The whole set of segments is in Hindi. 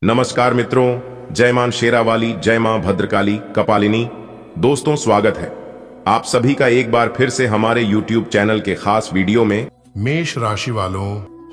नमस्कार मित्रों, जय मां शेरावाली, जय मां भद्रकाली कपालिनी। दोस्तों, स्वागत है आप सभी का एक बार फिर से हमारे YouTube चैनल के खास वीडियो में। मेष राशि वालों,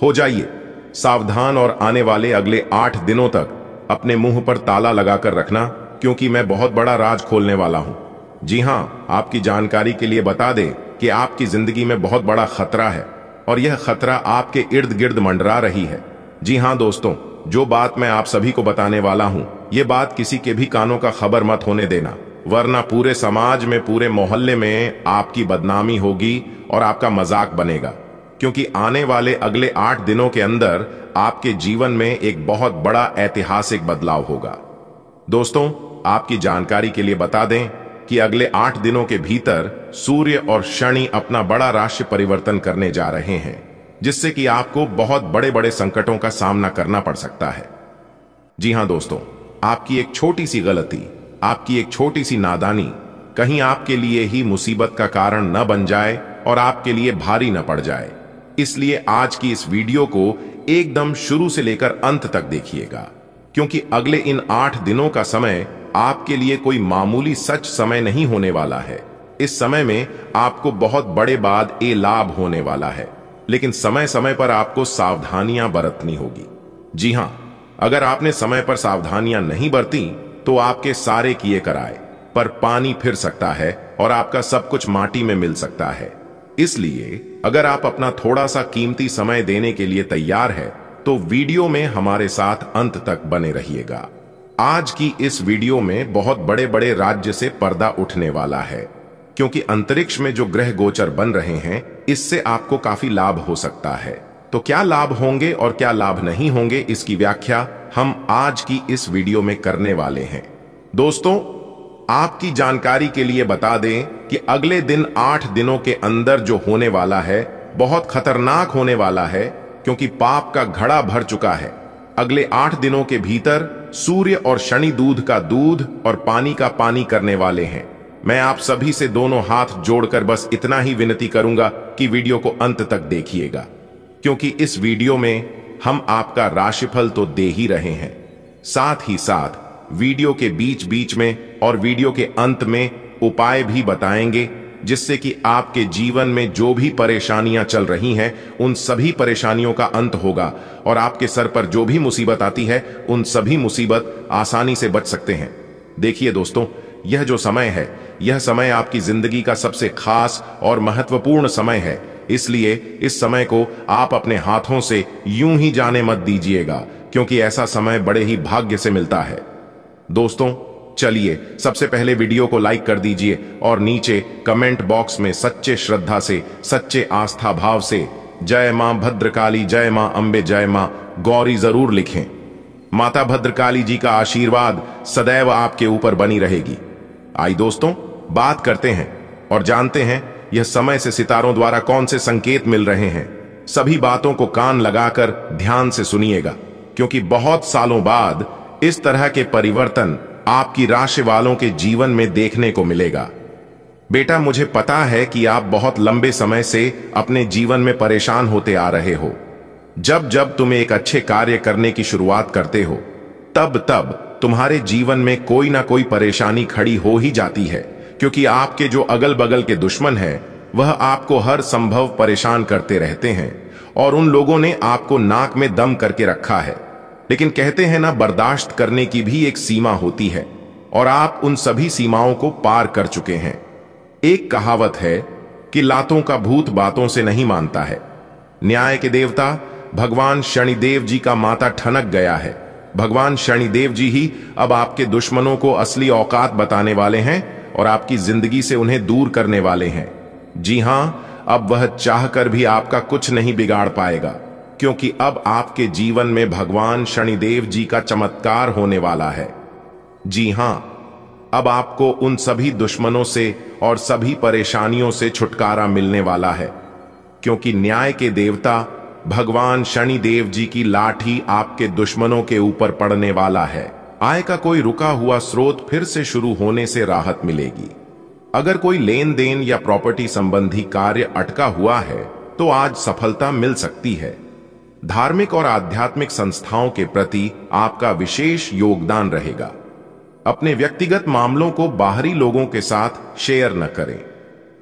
हो जाइए सावधान और आने वाले अगले 8 दिनों तक अपने मुंह पर ताला लगाकर रखना, क्योंकि मैं बहुत बड़ा राज खोलने वाला हूं। जी हां, आपकी जानकारी के लिए बता दें कि आपकी जिंदगी में बहुत बड़ा खतरा है और यह खतरा आपके इर्द गिर्द मंडरा रही है। जी हां दोस्तों, जो बात मैं आप सभी को बताने वाला हूं, ये बात किसी के भी कानों का खबर मत होने देना, वरना पूरे समाज में, पूरे मोहल्ले में आपकी बदनामी होगी और आपका मजाक बनेगा। क्योंकि आने वाले अगले 8 दिनों के अंदर आपके जीवन में एक बहुत बड़ा ऐतिहासिक बदलाव होगा। दोस्तों, आपकी जानकारी के लिए बता दें कि अगले 8 दिनों के भीतर सूर्य और शनि अपना बड़ा राशि परिवर्तन करने जा रहे हैं, जिससे कि आपको बहुत बड़े बड़े संकटों का सामना करना पड़ सकता है। जी हां दोस्तों, आपकी एक छोटी सी गलती, आपकी एक छोटी सी नादानी कहीं आपके लिए ही मुसीबत का कारण न बन जाए और आपके लिए भारी न पड़ जाए। इसलिए आज की इस वीडियो को एकदम शुरू से लेकर अंत तक देखिएगा, क्योंकि अगले इन 8 दिनों का समय आपके लिए कोई मामूली सच समय नहीं होने वाला है। इस समय में आपको बहुत बड़े बाद ए लाभ होने वाला है, लेकिन समय समय पर आपको सावधानियां बरतनी होगी। जी हां, अगर आपने समय पर सावधानियां नहीं बरती तो आपके सारे किए कराए पर पानी फिर सकता है और आपका सब कुछ माटी में मिल सकता है। इसलिए अगर आप अपना थोड़ा सा कीमती समय देने के लिए तैयार है तो वीडियो में हमारे साथ अंत तक बने रहिएगा। आज की इस वीडियो में बहुत बड़े बड़े राज्य से पर्दा उठने वाला है, क्योंकि अंतरिक्ष में जो ग्रह गोचर बन रहे हैं, इससे आपको काफी लाभ हो सकता है। तो क्या लाभ होंगे और क्या लाभ नहीं होंगे, इसकी व्याख्या हम आज की इस वीडियो में करने वाले हैं। दोस्तों, आपकी जानकारी के लिए बता दें कि अगले दिन 8 दिनों के अंदर जो होने वाला है बहुत खतरनाक होने वाला है, क्योंकि पाप का घड़ा भर चुका है। अगले 8 दिनों के भीतर सूर्य और शनि दूध का दूध और पानी का पानी करने वाले हैं। मैं आप सभी से दोनों हाथ जोड़कर बस इतना ही विनती करूंगा कि वीडियो को अंत तक देखिएगा, क्योंकि इस वीडियो में हम आपका राशिफल तो दे ही रहे हैं, साथ ही साथ वीडियो के बीच बीच में और वीडियो के अंत में उपाय भी बताएंगे, जिससे कि आपके जीवन में जो भी परेशानियां चल रही हैं उन सभी परेशानियों का अंत होगा और आपके सर पर जो भी मुसीबत आती है उन सभी मुसीबत आसानी से बच सकते हैं। देखिए दोस्तों, यह जो समय है, यह समय आपकी जिंदगी का सबसे खास और महत्वपूर्ण समय है। इसलिए इस समय को आप अपने हाथों से यूं ही जाने मत दीजिएगा, क्योंकि ऐसा समय बड़े ही भाग्य से मिलता है। दोस्तों, चलिए सबसे पहले वीडियो को लाइक कर दीजिए और नीचे कमेंट बॉक्स में सच्चे श्रद्धा से, सच्चे आस्था भाव से जय मां भद्रकाली, जय मां अंबे, जय मां गौरी जरूर लिखें। माता भद्रकाली जी का आशीर्वाद सदैव आपके ऊपर बनी रहेगी। आई दोस्तों, बात करते हैं और जानते हैं यह समय से सितारों द्वारा कौन से संकेत मिल रहे हैं। सभी बातों को कान लगाकर ध्यान से सुनिएगा, क्योंकि बहुत सालों बाद इस तरह के परिवर्तन आपकी राशि वालों के जीवन में देखने को मिलेगा। बेटा, मुझे पता है कि आप बहुत लंबे समय से अपने जीवन में परेशान होते आ रहे हो। जब जब तुम एक अच्छे कार्य करने की शुरुआत करते हो, तब तब तुम्हारे जीवन में कोई ना कोई परेशानी खड़ी हो ही जाती है, क्योंकि आपके जो अगल बगल के दुश्मन हैं वह आपको हर संभव परेशान करते रहते हैं और उन लोगों ने आपको नाक में दम करके रखा है। लेकिन कहते हैं ना, बर्दाश्त करने की भी एक सीमा होती है और आप उन सभी सीमाओं को पार कर चुके हैं। एक कहावत है कि लातों का भूत बातों से नहीं मानता है। न्याय के देवता भगवान शनिदेव जी का माथा ठनक गया है। भगवान शनिदेव जी ही अब आपके दुश्मनों को असली औकात बताने वाले हैं और आपकी जिंदगी से उन्हें दूर करने वाले हैं। जी हां, अब वह चाहकर भी आपका कुछ नहीं बिगाड़ पाएगा, क्योंकि अब आपके जीवन में भगवान शनिदेव जी का चमत्कार होने वाला है। जी हां, अब आपको उन सभी दुश्मनों से और सभी परेशानियों से छुटकारा मिलने वाला है, क्योंकि न्याय के देवता भगवान शनिदेव जी की लाठी आपके दुश्मनों के ऊपर पड़ने वाला है। आय का कोई रुका हुआ स्रोत फिर से शुरू होने से राहत मिलेगी। अगर कोई लेन देन या प्रॉपर्टी संबंधी कार्य अटका हुआ है तो आज सफलता मिल सकती है। धार्मिक और आध्यात्मिक संस्थाओं के प्रति आपका विशेष योगदान रहेगा। अपने व्यक्तिगत मामलों को बाहरी लोगों के साथ शेयर न करें।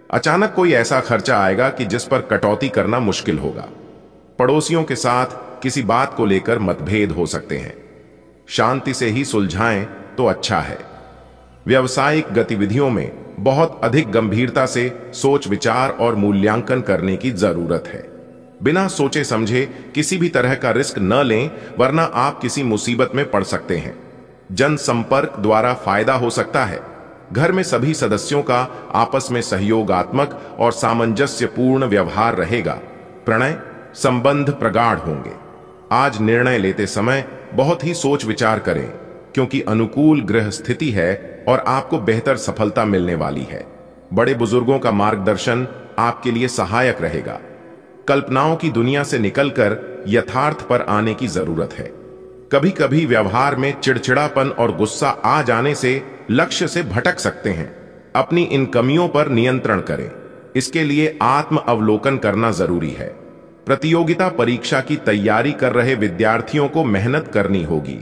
अचानक कोई ऐसा खर्चा आएगा कि जिस पर कटौती करना मुश्किल होगा। पड़ोसियों के साथ किसी बात को लेकर मतभेद हो सकते हैं, शांति से ही सुलझाएं तो अच्छा है। व्यावसायिक गतिविधियों में बहुत अधिक गंभीरता से सोच विचार और मूल्यांकन करने की जरूरत है। बिना सोचे समझे किसी भी तरह का रिस्क न लें, वरना आप किसी मुसीबत में पड़ सकते हैं। जनसंपर्क द्वारा फायदा हो सकता है। घर में सभी सदस्यों का आपस में सहयोगात्मक और सामंजस्यपूर्ण व्यवहार रहेगा। प्रणय संबंध प्रगाढ़ होंगे। आज निर्णय लेते समय बहुत ही सोच विचार करें, क्योंकि अनुकूल ग्रह स्थिति है और आपको बेहतर सफलता मिलने वाली है। बड़े बुजुर्गों का मार्गदर्शन आपके लिए सहायक रहेगा। कल्पनाओं की दुनिया से निकलकर यथार्थ पर आने की जरूरत है। कभी कभी व्यवहार में चिड़चिड़ापन और गुस्सा आ जाने से लक्ष्य से भटक सकते हैं। अपनी इन कमियों पर नियंत्रण करें। इसके लिए आत्म अवलोकन करना जरूरी है। प्रतियोगिता परीक्षा की तैयारी कर रहे विद्यार्थियों को मेहनत करनी होगी।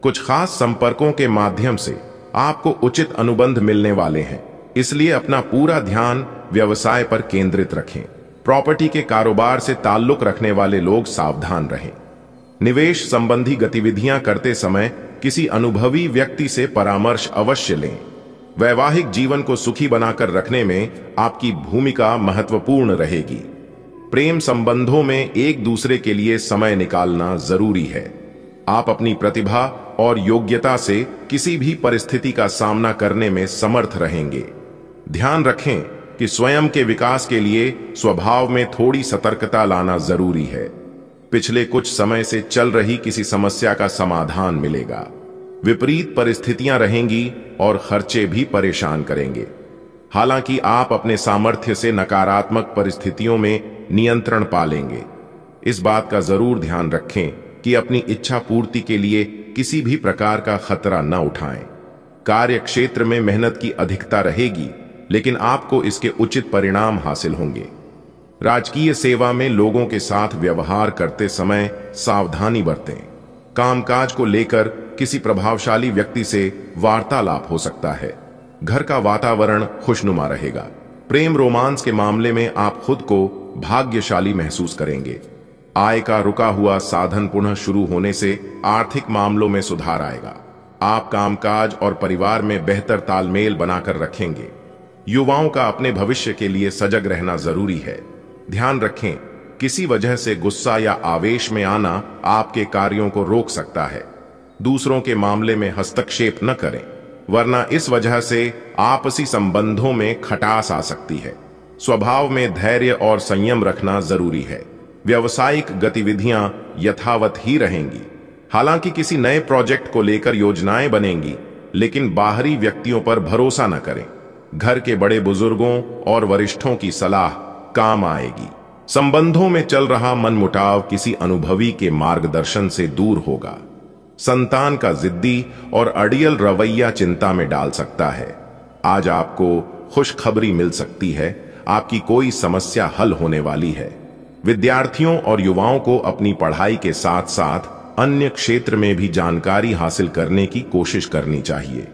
कुछ खास संपर्कों के माध्यम से आपको उचित अनुबंध मिलने वाले हैं, इसलिए अपना पूरा ध्यान व्यवसाय पर केंद्रित रखें। प्रॉपर्टी के कारोबार से ताल्लुक रखने वाले लोग सावधान रहें। निवेश संबंधी गतिविधियां करते समय किसी अनुभवी व्यक्ति से परामर्श अवश्य लें। वैवाहिक जीवन को सुखी बनाकर रखने में आपकी भूमिका महत्वपूर्ण रहेगी। प्रेम संबंधों में एक दूसरे के लिए समय निकालना जरूरी है। आप अपनी प्रतिभा और योग्यता से किसी भी परिस्थिति का सामना करने में समर्थ रहेंगे। ध्यान रखें कि स्वयं के विकास के लिए स्वभाव में थोड़ी सतर्कता लाना जरूरी है। पिछले कुछ समय से चल रही किसी समस्या का समाधान मिलेगा। विपरीत परिस्थितियां रहेंगी और खर्चे भी परेशान करेंगे। हालांकि आप अपने सामर्थ्य से नकारात्मक परिस्थितियों में नियंत्रण पा लेंगे। इस बात का जरूर ध्यान रखें कि अपनी इच्छा पूर्ति के लिए किसी भी प्रकार का खतरा न उठाएं। कार्य क्षेत्र में मेहनत की अधिकता रहेगी, लेकिन आपको इसके उचित परिणाम हासिल होंगे। राजकीय सेवा में लोगों के साथ व्यवहार करते समय सावधानी बरतें। कामकाज को लेकर किसी प्रभावशाली व्यक्ति से वार्तालाप हो सकता है। घर का वातावरण खुशनुमा रहेगा। प्रेम रोमांस के मामले में आप खुद को भाग्यशाली महसूस करेंगे। आय का रुका हुआ साधन पुनः शुरू होने से आर्थिक मामलों में सुधार आएगा। आप कामकाज और परिवार में बेहतर तालमेल बनाकर रखेंगे। युवाओं का अपने भविष्य के लिए सजग रहना जरूरी है। ध्यान रखें, किसी वजह से गुस्सा या आवेश में आना आपके कार्यों को रोक सकता है। दूसरों के मामले में हस्तक्षेप न करें, वरना इस वजह से आपसी संबंधों में खटास आ सकती है। स्वभाव में धैर्य और संयम रखना जरूरी है। व्यावसायिक गतिविधियां यथावत ही रहेंगी। हालांकि किसी नए प्रोजेक्ट को लेकर योजनाएं बनेंगी, लेकिन बाहरी व्यक्तियों पर भरोसा न करें। घर के बड़े बुजुर्गों और वरिष्ठों की सलाह काम आएगी। संबंधों में चल रहा मनमुटाव किसी अनुभवी के मार्गदर्शन से दूर होगा। संतान का जिद्दी और अड़ियल रवैया चिंता में डाल सकता है। आज आपको खुशखबरी मिल सकती है। आपकी कोई समस्या हल होने वाली है। विद्यार्थियों और युवाओं को अपनी पढ़ाई के साथ साथ अन्य क्षेत्र में भी जानकारी हासिल करने की कोशिश करनी चाहिए।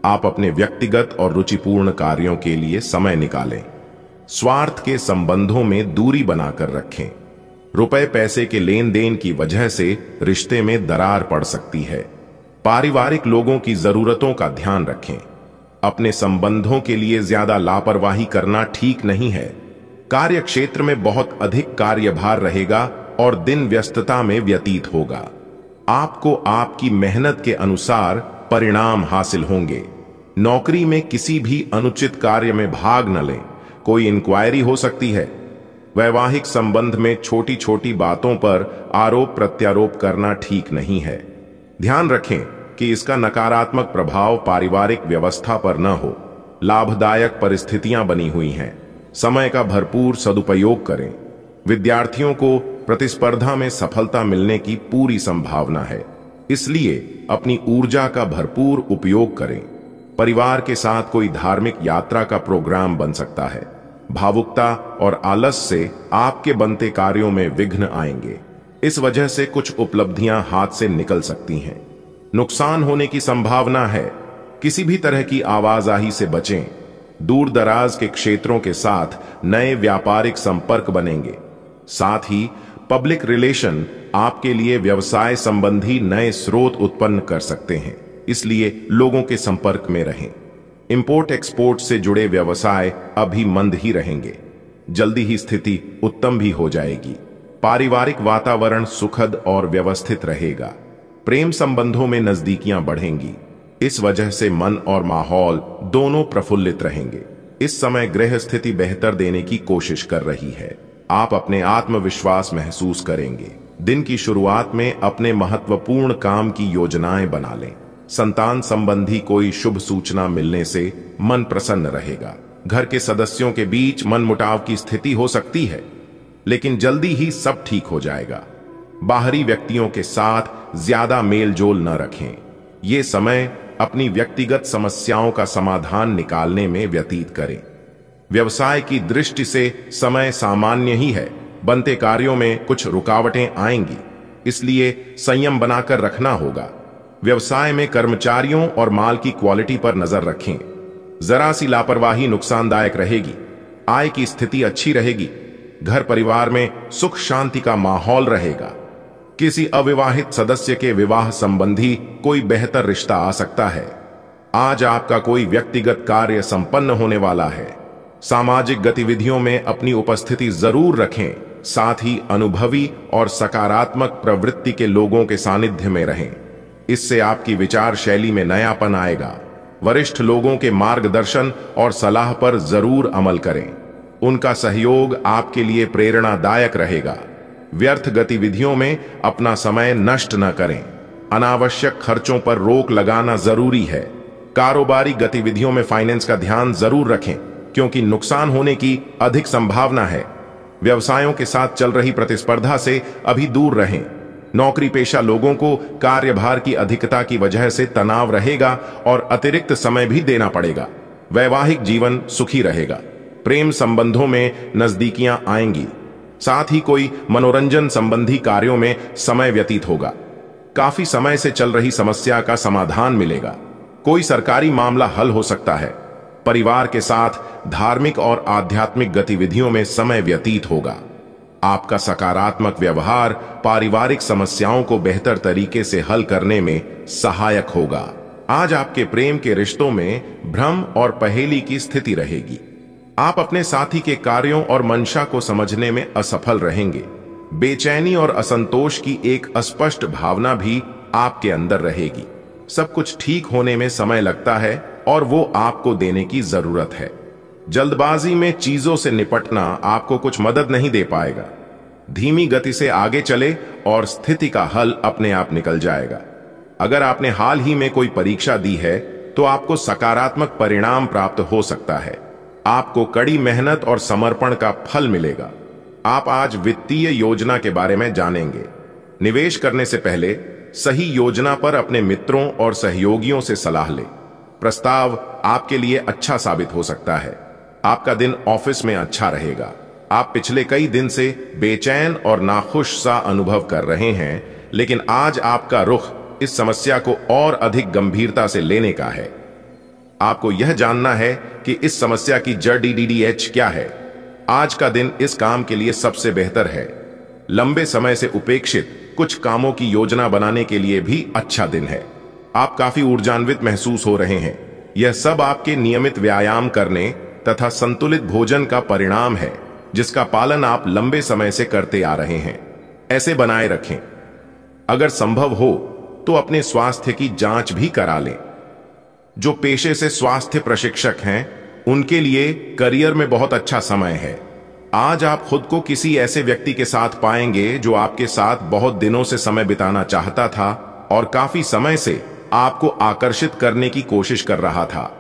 आप अपने व्यक्तिगत और रुचिपूर्ण कार्यों के लिए समय निकालें। स्वार्थ के संबंधों में दूरी बनाकर रखें। रुपए पैसे के लेन देन की वजह से रिश्ते में दरार पड़ सकती है। पारिवारिक लोगों की जरूरतों का ध्यान रखें। अपने संबंधों के लिए ज्यादा लापरवाही करना ठीक नहीं है। कार्य क्षेत्र में बहुत अधिक कार्यभार रहेगा और दिन व्यस्तता में व्यतीत होगा। आपको आपकी मेहनत के अनुसार परिणाम हासिल होंगे। नौकरी में किसी भी अनुचित कार्य में भाग न लें। कोई इंक्वायरी हो सकती है। वैवाहिक संबंध में छोटी छोटी बातों पर आरोप प्रत्यारोप करना ठीक नहीं है। ध्यान रखें कि इसका नकारात्मक प्रभाव पारिवारिक व्यवस्था पर न हो। लाभदायक परिस्थितियां बनी हुई हैं। समय का भरपूर सदुपयोग करें। विद्यार्थियों को प्रतिस्पर्धा में सफलता मिलने की पूरी संभावना है, इसलिए अपनी ऊर्जा का भरपूर उपयोग करें। परिवार के साथ कोई धार्मिक यात्रा का प्रोग्राम बन सकता है। भावुकता और आलस से आपके बनते कार्यों में विघ्न आएंगे। इस वजह से कुछ उपलब्धियां हाथ से निकल सकती हैं। नुकसान होने की संभावना है। किसी भी तरह की आवाजाही से बचें। दूर दराज के क्षेत्रों के साथ नए व्यापारिक संपर्क बनेंगे। साथ ही पब्लिक रिलेशन आपके लिए व्यवसाय संबंधी नए स्रोत उत्पन्न कर सकते हैं, इसलिए लोगों के संपर्क में रहें। इंपोर्ट एक्सपोर्ट से जुड़े व्यवसाय अभी मंद ही रहेंगे। जल्दी ही स्थिति उत्तम भी हो जाएगी। पारिवारिक वातावरण सुखद और व्यवस्थित रहेगा। प्रेम संबंधों में नजदीकियां बढ़ेंगी। इस वजह से मन और माहौल दोनों प्रफुल्लित रहेंगे। इस समय ग्रह स्थिति बेहतर देने की कोशिश कर रही है। आप अपने आत्मविश्वास महसूस करेंगे। दिन की शुरुआत में अपने महत्वपूर्ण काम की योजनाएं बना लें। संतान संबंधी कोई शुभ सूचना मिलने से मन प्रसन्न रहेगा। घर के सदस्यों के बीच मनमुटाव की स्थिति हो सकती है, लेकिन जल्दी ही सब ठीक हो जाएगा। बाहरी व्यक्तियों के साथ ज्यादा मेलजोल न रखें। ये समय अपनी व्यक्तिगत समस्याओं का समाधान निकालने में व्यतीत करें। व्यवसाय की दृष्टि से समय सामान्य ही है। बनते कार्यों में कुछ रुकावटें आएंगी, इसलिए संयम बनाकर रखना होगा। व्यवसाय में कर्मचारियों और माल की क्वालिटी पर नजर रखें। जरा सी लापरवाही नुकसानदायक रहेगी। आय की स्थिति अच्छी रहेगी। घर परिवार में सुख शांति का माहौल रहेगा। किसी अविवाहित सदस्य के विवाह संबंधी कोई बेहतर रिश्ता आ सकता है। आज आपका कोई व्यक्तिगत कार्य संपन्न होने वाला है। सामाजिक गतिविधियों में अपनी उपस्थिति जरूर रखें। साथ ही अनुभवी और सकारात्मक प्रवृत्ति के लोगों के सानिध्य में रहें। इससे आपकी विचार शैली में नयापन आएगा। वरिष्ठ लोगों के मार्गदर्शन और सलाह पर जरूर अमल करें। उनका सहयोग आपके लिए प्रेरणादायक रहेगा। व्यर्थ गतिविधियों में अपना समय नष्ट न करें। अनावश्यक खर्चों पर रोक लगाना जरूरी है। कारोबारी गतिविधियों में फाइनेंस का ध्यान जरूर रखें, क्योंकि नुकसान होने की अधिक संभावना है। व्यवसायों के साथ चल रही प्रतिस्पर्धा से अभी दूर रहें। नौकरी पेशा लोगों को कार्यभार की अधिकता की वजह से तनाव रहेगा और अतिरिक्त समय भी देना पड़ेगा। वैवाहिक जीवन सुखी रहेगा। प्रेम संबंधों में नजदीकियां आएंगी। साथ ही कोई मनोरंजन संबंधी कार्यों में समय व्यतीत होगा। काफी समय से चल रही समस्या का समाधान मिलेगा। कोई सरकारी मामला हल हो सकता है। परिवार के साथ धार्मिक और आध्यात्मिक गतिविधियों में समय व्यतीत होगा। आपका सकारात्मक व्यवहार पारिवारिक समस्याओं को बेहतर तरीके से हल करने में सहायक होगा। आज आपके प्रेम के रिश्तों में भ्रम और पहेली की स्थिति रहेगी। आप अपने साथी के कार्यों और मंशा को समझने में असफल रहेंगे। बेचैनी और असंतोष की एक अस्पष्ट भावना भी आपके अंदर रहेगी। सब कुछ ठीक होने में समय लगता है और वो आपको देने की जरूरत है। जल्दबाजी में चीजों से निपटना आपको कुछ मदद नहीं दे पाएगा। धीमी गति से आगे चले और स्थिति का हल अपने आप निकल जाएगा। अगर आपने हाल ही में कोई परीक्षा दी है तो आपको सकारात्मक परिणाम प्राप्त हो सकता है। आपको कड़ी मेहनत और समर्पण का फल मिलेगा। आप आज वित्तीय योजना के बारे में जानेंगे। निवेश करने से पहले सही योजना पर अपने मित्रों और सहयोगियों से सलाह लें। प्रस्ताव आपके लिए अच्छा साबित हो सकता है। आपका दिन ऑफिस में अच्छा रहेगा। आप पिछले कई दिन से बेचैन और नाखुश सा अनुभव कर रहे हैं, लेकिन आज आपका रुख इस समस्या को और अधिक गंभीरता से लेने का है। आपको यह जानना है कि इस समस्या की जड़ DDDH क्या है। आज का दिन इस काम के लिए सबसे बेहतर है। लंबे समय से उपेक्षित कुछ कामों की योजना बनाने के लिए भी अच्छा दिन है। आप काफी ऊर्जान्वित महसूस हो रहे हैं। यह सब आपके नियमित व्यायाम करने तथा संतुलित भोजन का परिणाम है, जिसका पालन आप लंबे समय से करते आ रहे हैं। ऐसे बनाए रखें। अगर संभव हो तो अपने स्वास्थ्य की जांच भी करा लें। जो पेशे से स्वास्थ्य प्रशिक्षक हैं, उनके लिए करियर में बहुत अच्छा समय है। आज आप खुद को किसी ऐसे व्यक्ति के साथ पाएंगे जो आपके साथ बहुत दिनों से समय बिताना चाहता था और काफी समय से आपको आकर्षित करने की कोशिश कर रहा था।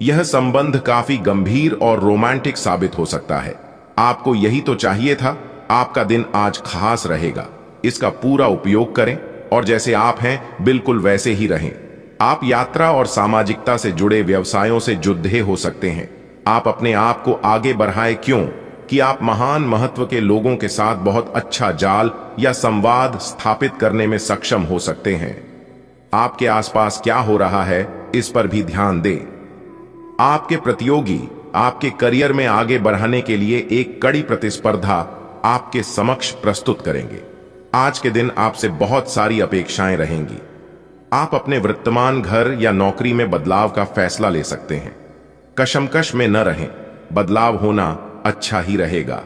यह संबंध काफी गंभीर और रोमांटिक साबित हो सकता है। आपको यही तो चाहिए था। आपका दिन आज खास रहेगा। इसका पूरा उपयोग करें और जैसे आप हैं बिल्कुल वैसे ही रहें। आप यात्रा और सामाजिकता से जुड़े व्यवसायों से जुड़े हो सकते हैं। आप अपने आप को आगे बढ़ाएं क्यों? कि आप महान महत्व के लोगों के साथ बहुत अच्छा जाल या संवाद स्थापित करने में सक्षम हो सकते हैं। आपके आसपास क्या हो रहा है, इस पर भी ध्यान दें। आपके प्रतियोगी आपके करियर में आगे बढ़ाने के लिए एक कड़ी प्रतिस्पर्धा आपके समक्ष प्रस्तुत करेंगे। आज के दिन आपसे बहुत सारी अपेक्षाएं रहेंगी। आप अपने वर्तमान घर या नौकरी में बदलाव का फैसला ले सकते हैं। कशमकश में न रहें, बदलाव होना अच्छा ही रहेगा।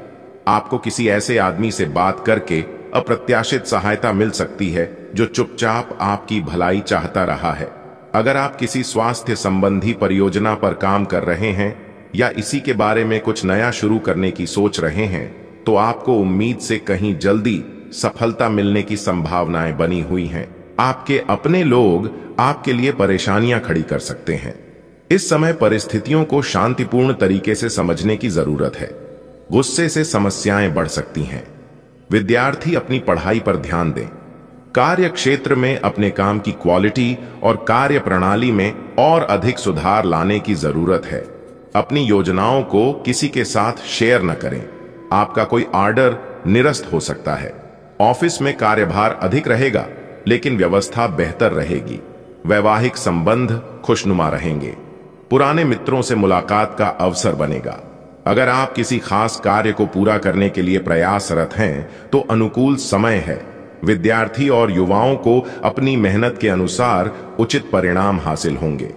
आपको किसी ऐसे आदमी से बात करके अप्रत्याशित सहायता मिल सकती है जो चुपचाप आपकी भलाई चाहता रहा है। अगर आप किसी स्वास्थ्य संबंधी परियोजना पर काम कर रहे हैं या इसी के बारे में कुछ नया शुरू करने की सोच रहे हैं, तो आपको उम्मीद से कहीं जल्दी सफलता मिलने की संभावनाएं बनी हुई हैं। आपके अपने लोग आपके लिए परेशानियां खड़ी कर सकते हैं। इस समय परिस्थितियों को शांतिपूर्ण तरीके से समझने की जरूरत है। गुस्से से समस्याएं बढ़ सकती हैं। विद्यार्थी अपनी पढ़ाई पर ध्यान दें। कार्य क्षेत्र में अपने काम की क्वालिटी और कार्य प्रणाली में और अधिक सुधार लाने की जरूरत है। अपनी योजनाओं को किसी के साथ शेयर न करें। आपका कोई ऑर्डर निरस्त हो सकता है। ऑफिस में कार्यभार अधिक रहेगा, लेकिन व्यवस्था बेहतर रहेगी। वैवाहिक संबंध खुशनुमा रहेंगे। पुराने मित्रों से मुलाकात का अवसर बनेगा। अगर आप किसी खास कार्य को पूरा करने के लिए प्रयासरत हैं, तो अनुकूल समय है। विद्यार्थी और युवाओं को अपनी मेहनत के अनुसार उचित परिणाम हासिल होंगे।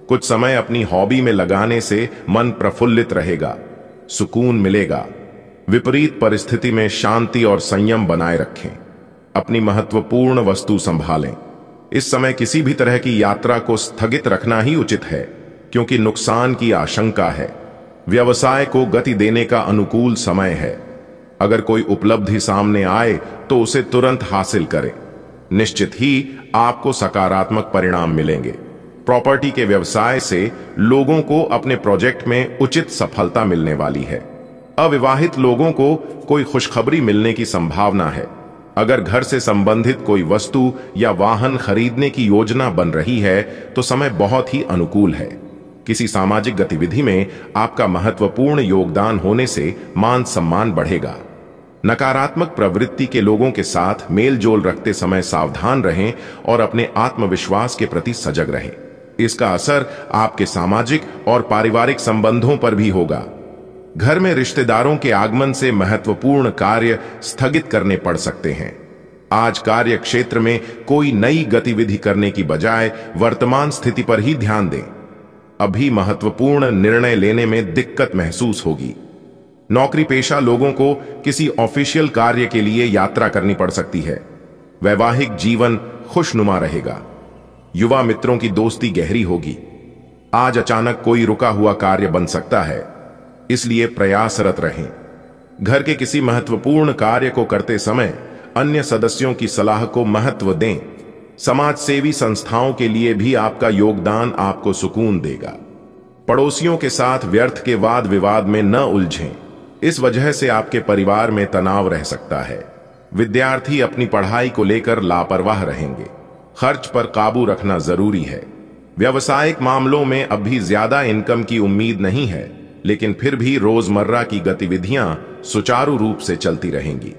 कुछ समय अपनी हॉबी में लगाने से मन प्रफुल्लित रहेगा, सुकून मिलेगा। विपरीत परिस्थिति में शांति और संयम बनाए रखें। अपनी महत्वपूर्ण वस्तु संभालें। इस समय किसी भी तरह की यात्रा को स्थगित रखना ही उचित है, क्योंकि नुकसान की आशंका है। व्यवसाय को गति देने का अनुकूल समय है। अगर कोई उपलब्धि सामने आए तो उसे तुरंत हासिल करें। निश्चित ही आपको सकारात्मक परिणाम मिलेंगे। प्रॉपर्टी के व्यवसाय से लोगों को अपने प्रोजेक्ट में उचित सफलता मिलने वाली है। अविवाहित लोगों को कोई खुशखबरी मिलने की संभावना है। अगर घर से संबंधित कोई वस्तु या वाहन खरीदने की योजना बन रही है, तो समय बहुत ही अनुकूल है। किसी सामाजिक गतिविधि में आपका महत्वपूर्ण योगदान होने से मान सम्मान बढ़ेगा। नकारात्मक प्रवृत्ति के लोगों के साथ मेल जोल रखते समय सावधान रहें और अपने आत्मविश्वास के प्रति सजग रहें। इसका असर आपके सामाजिक और पारिवारिक संबंधों पर भी होगा। घर में रिश्तेदारों के आगमन से महत्वपूर्ण कार्य स्थगित करने पड़ सकते हैं। आज कार्य क्षेत्र में कोई नई गतिविधि करने की बजाय वर्तमान स्थिति पर ही ध्यान दें। अभी महत्वपूर्ण निर्णय लेने में दिक्कत महसूस होगी। नौकरी पेशा लोगों को किसी ऑफिशियल कार्य के लिए यात्रा करनी पड़ सकती है। वैवाहिक जीवन खुशनुमा रहेगा। युवा मित्रों की दोस्ती गहरी होगी। आज अचानक कोई रुका हुआ कार्य बन सकता है, इसलिए प्रयासरत रहें। घर के किसी महत्वपूर्ण कार्य को करते समय अन्य सदस्यों की सलाह को महत्व दें। समाज सेवी संस्थाओं के लिए भी आपका योगदान आपको सुकून देगा। पड़ोसियों के साथ व्यर्थ के वाद विवाद में न उलझें। इस वजह से आपके परिवार में तनाव रह सकता है। विद्यार्थी अपनी पढ़ाई को लेकर लापरवाह रहेंगे। खर्च पर काबू रखना जरूरी है। व्यवसायिक मामलों में अभी ज्यादा इनकम की उम्मीद नहीं है, लेकिन फिर भी रोजमर्रा की गतिविधियां सुचारू रूप से चलती रहेंगी।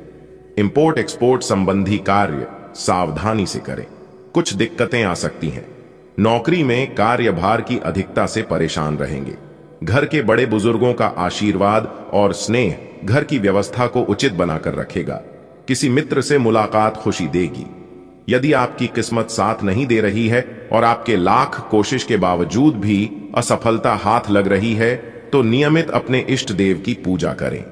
इंपोर्ट एक्सपोर्ट संबंधी कार्य सावधानी से करें। कुछ दिक्कतें आ सकती हैं। नौकरी में कार्यभार की अधिकता से परेशान रहेंगे। घर के बड़े बुजुर्गों का आशीर्वाद और स्नेह घर की व्यवस्था को उचित बनाकर रखेगा। किसी मित्र से मुलाकात खुशी देगी। यदि आपकी किस्मत साथ नहीं दे रही है और आपके लाख कोशिश के बावजूद भी असफलता हाथ लग रही है, तो नियमित अपने इष्ट देव की पूजा करें।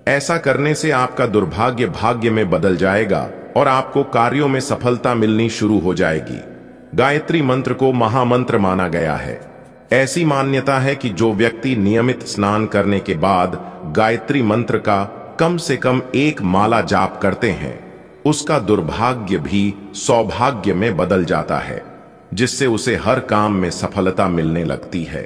ऐसा करने से आपका दुर्भाग्य भाग्य में बदल जाएगा और आपको कार्यों में सफलता मिलनी शुरू हो जाएगी। गायत्री मंत्र को महामंत्र माना गया है। ऐसी मान्यता है कि जो व्यक्ति नियमित स्नान करने के बाद गायत्री मंत्र का कम से कम एक माला जाप करते हैं, उसका दुर्भाग्य भी सौभाग्य में बदल जाता है, जिससे उसे हर काम में सफलता मिलने लगती है।